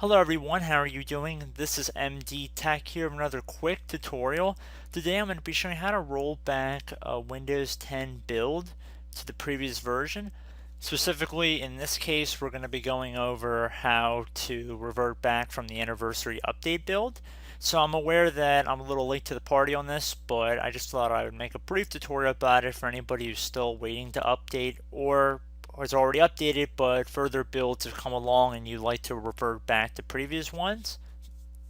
Hello everyone, how are you doing? This is MD Tech here with another quick tutorial. Today I'm going to be showing how to roll back a Windows 10 build to the previous version. Specifically, in this case, we're going to be going over how to revert back from the anniversary update build. So I'm aware that I'm a little late to the party on this, but I just thought I would make a brief tutorial about it for anybody who's still waiting to update or is already updated, but further builds have come along and you like to revert back to previous ones.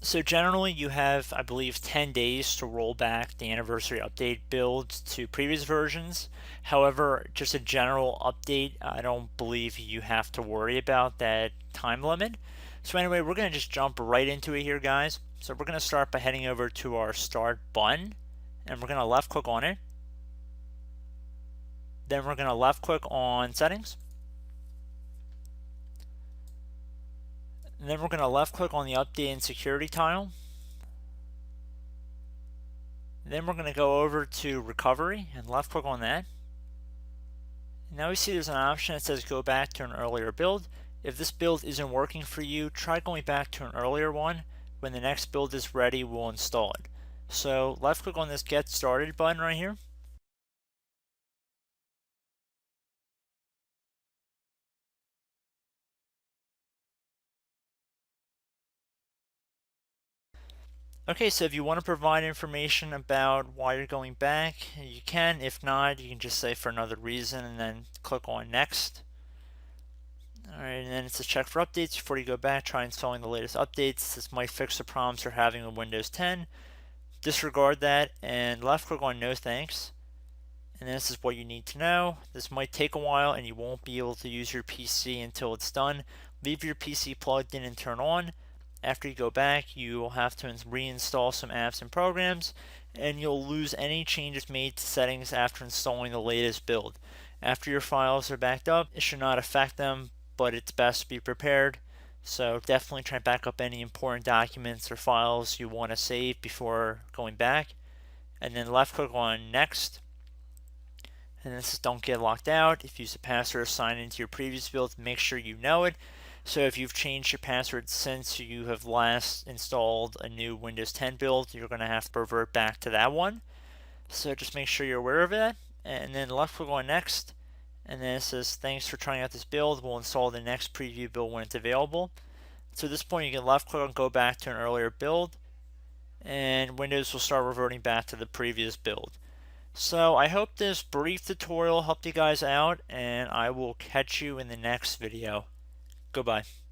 So generally you have, I believe, 10 days to roll back the anniversary update builds to previous versions. However, just a general update, I don't believe you have to worry about that time limit. So anyway, we're going to just jump right into it here, guys. So we're going to start by heading over to our start button and we're going to left click on it. Then we're going to left click on settings. And then we're going to left click on the update and security tile. Then we're going to go over to recovery and left click on that. And now we see there's an option that says go back to an earlier build. If this build isn't working for you, try going back to an earlier one. When the next build is ready, we'll install it. So left click on this get started button right here. Okay, so if you want to provide information about why you're going back, you can. If not, you can just say for another reason and then click on next. Alright, and then it's a check for updates. Before you go back, try installing the latest updates. This might fix the problems you're having with Windows 10. Disregard that and left click on no thanks. And this is what you need to know. This might take a while and you won't be able to use your PC until it's done. Leave your PC plugged in and turn on. After you go back, you will have to reinstall some apps and programs, and you'll lose any changes made to settings after installing the latest build. After your files are backed up, it should not affect them, but it's best to be prepared. So definitely try to back up any important documents or files you want to save before going back. And then left click on next. And this is don't get locked out. If you use a password assigned into your previous build, make sure you know it. So if you've changed your password since you have last installed a new Windows 10 build, you're going to have to revert back to that one. So just make sure you're aware of that. And then left click on next. And then it says thanks for trying out this build. We'll install the next preview build when it's available. So at this point you can left click and go back to an earlier build. And Windows will start reverting back to the previous build. So I hope this brief tutorial helped you guys out, and I will catch you in the next video. Goodbye.